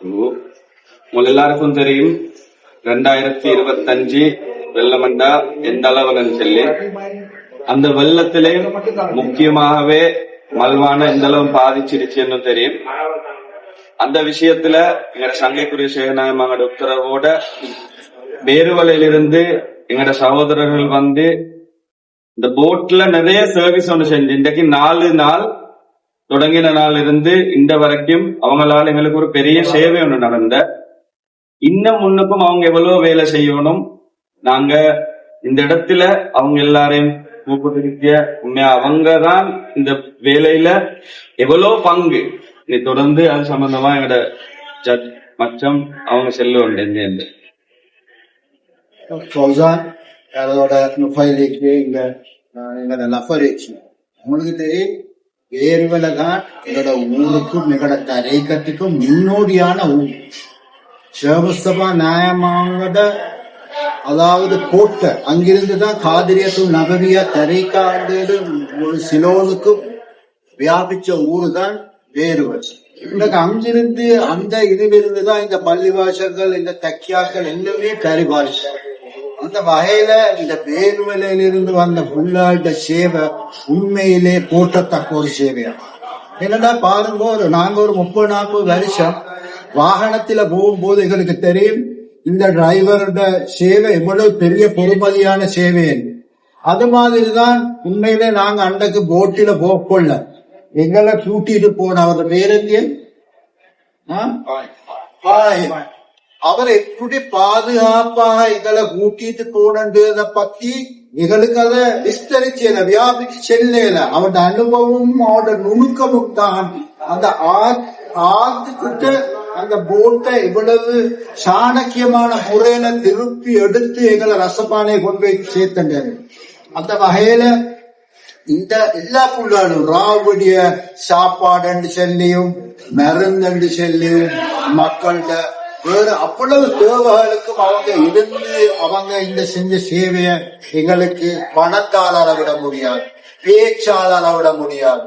உங்க எல்லாருக்கும் தெரியும் 2025 வெள்ளமண்டா எந்த அளவுன்னு சொல்லி, அந்த வெள்ளத்திலே முக்கியமாகவே மல்வான எந்த அளவு பாதிச்சிருச்சுன்னு தெரியும். அந்த விஷயத்துல எங்கட சங்கைக்குரிய சேகநாயகமாவோட உத்தரவோட வேறுவலையிலிருந்து எங்கட சகோதரர்கள் வந்து இந்த போட்ல நிறைய சர்வீஸ் ஒன்று செஞ்சு இன்றைக்கு 4 நாள் தொடங்கின நாள் இருந்து இந்த வரைக்கும் அவங்களால எங்களுக்கு ஒரு பெரிய சேவை ஒன்று நடந்த. இன்னும் முன்னுக்கும் அவங்க எவ்வளவு வேலை செய்யணும். நாங்க இந்த இடத்துல அவங்க எல்லாரையும் கூப்பிட்டு உண்மையா அவங்கதான் இந்த வேலையில எவ்வளவு பங்கு நீ தொடர்ந்து அது சம்பந்தமா எங்கட ஜட் மச்சம் அவங்க செல்லுவோம். அதோட உங்களுக்கு தெரியும், வேர்வலை தான் எங்களோட ஊருக்கும் எங்களோட தரைக்கத்துக்கும் முன்னோடியான ஊர். சிவபுஸ்தபா நியாயமாவோட அதாவது கோட்டை அங்கிருந்துதான் காதிரியத்தும் நகரியா தரைக்காண்டு ஒரு சிலோனுக்கும் வியாபிச்ச ஊரு தான் வேறுவல். இன்னைக்கு அங்கிருந்து அந்த இதிலிருந்துதான் இந்த பள்ளிவாசல்கள் இந்த தக்கியாக்கள் எல்லாமே கரிபாஷ். அந்த வகையில இந்த வேர்வலையிலிருந்து வந்த புல்லாட்ட சேவை உண்மையிலே போற்றத்தக்க ஒரு சேவையா. என்னடா பாருங்க, நாங்க ஒரு 30-40 வருஷம் வாகனத்துல போகும்போது எங்களுக்கு தெரியும் இந்த டிரைவரோட சேவை எவ்வளவு பெரிய பொறுமதியான சேவை. அது மாதிரிதான் உண்மையிலே நாங்க அன்றைக்கு போட்டில போகல எங்களை கூட்டிட்டு போன அவர் பேரத்தியன் அவர் எப்படி பாதுகாப்பாக எங்களை கூட்டிட்டு போனன்றத பத்தி எங்களுக்கு அதை விஸ்தரிச்சல வியாபிச்சு செல்லல. அவரோட அனுபவமும் அவரோட நுணுக்கமும் தான் அந்த ஆத்துக்கிட்ட அந்த போட்டை இவ்வளவு சாணக்கியமான முறையில திருப்பி எடுத்து எங்களை ரசப்பானை கொண்டு போய் சேர்த்தண்டாரு. அந்த வகையில இந்த எல்லா புள்ளாடும் ராவுடைய சாப்பாடு சொல்லியும் மருந்து சொல்லியும் மக்கள்கிட்ட வேற அவ்வளவு தேவைகளுக்கும் அவங்க இருந்து அவங்க இந்த செஞ்ச சேவைய எங்களுக்கு பணத்தால் அளவிட முடியாது, பேச்சால் அளவிட முடியாது.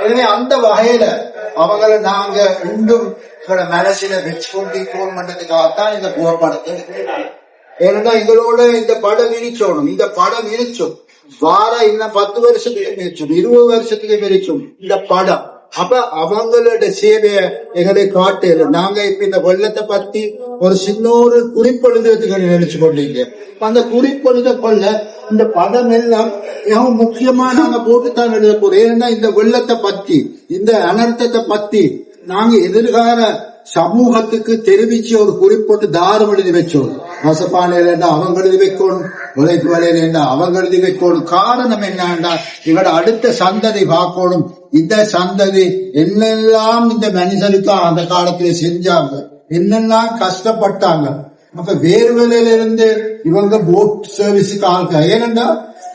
எனவே அந்த வகையில அவங்களை நாங்க இன்னும் மனசில வச்சு கொண்டிருக்கோம் பண்றதுக்காகத்தான் இந்த புகைப்படத்தை. ஏன்னா எங்களோட இந்த படம் விரிச்சோணும், இந்த படம் விரிச்சோம் வார இன்னும் 10 வருஷத்துக்கு விரிச்சோம், 20 வருஷத்துக்கு விரிச்சோம் இந்த படம். அப்ப அவங்களோட சேவைய எங்களை காட்டல. நாங்க இப்ப இந்த வெள்ளத்தை பத்தி ஒரு சின்ன ஒரு குறிப்பெழுதுறதுக்கு நினைச்சு கொண்டீங்க. அந்த குறிப்பெழுத கொள்ள இந்த படம் எல்லாம் முக்கியமா நாங்க போட்டுத்தான் எழுத போறோம். ஏன்னா இந்த வெள்ளத்தை பத்தி இந்த அனர்த்தத்தை பத்தி நாங்க எதிர்கால சமூகத்துக்கு தெரிவிச்சு ஒரு குறிப்பிட்டு தாரம் எழுதி வச்சோம். மசப்பானையில அவங்க எழுதி வைக்கணும், உழைப்பு வேலையில அவங்க எழுதி வைக்கணும். காரணம் என்னன்னா எங்களோட அடுத்த சந்ததி பார்க்கணும், இந்த சந்ததி என்னெல்லாம் இந்த மனுஷனுக்கு அந்த காலத்துல செஞ்சாங்க, என்னெல்லாம் கஷ்டப்பட்டாங்க. அப்ப வேர்வலையில இருந்து இவங்க போட் சர்வீஸுக்கு ஆள்க. ஏனென்றா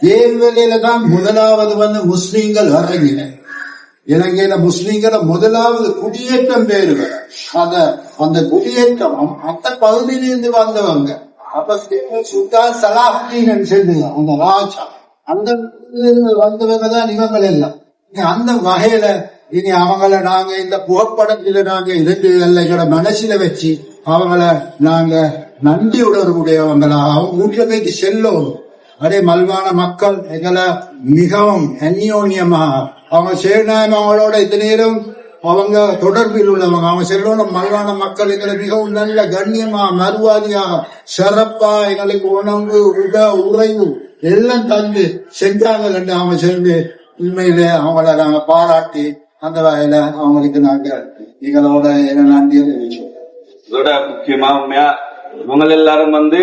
வேர்வலையில தான் முதலாவது வந்து முஸ்லீம்கள் இறங்கின. இலங்கையில முஸ்லீம்கள முதலாவது குடியேற்றம் வேறு. அந்த குடியேற்றம் அந்த பகுதியிலிருந்து வந்தவங்க. அப்ப சுல்தான் சலாஹுதீன் சொல்லுங்க அந்த ராஜா, அந்த வந்தவங்க தான் இவங்கள் எல்லாம். அந்த வகையில இனி அவங்கள நாங்க இந்த புகைப்படத்துல நாங்க இருந்து எங்களோட மனசுல வச்சு அவங்கள நாங்க நன்றி உணர்வுடையவங்களா அவங்க வீட்டுல போயிட்டு செல்லணும். அதே மல்வான மக்கள் எங்களை மிகவும் அந்யோன்யமா அவங்க சேனாயம் அவங்களோட இந்த நேரம் அவங்க தொடர்பில் உள்ளவங்க. அவங்க செல்லணும் மல்வான மக்கள் எங்களை மிகவும் நல்ல கண்ணியமா மறுவாதியா சிறப்பா எங்களுக்கு உணவு உறைவு எல்லாம் தந்து செஞ்சாங்க. அவங்க சேர்ந்து உண்மையிலே அவங்கள நாங்க பாராட்டி அந்த வகையில அவங்களுக்கு நாங்க எங்களோட என்ன நன்றி தெரிவிச்சோம். இதோட முக்கியமா உண்மையா இவங்க எல்லாரும் வந்து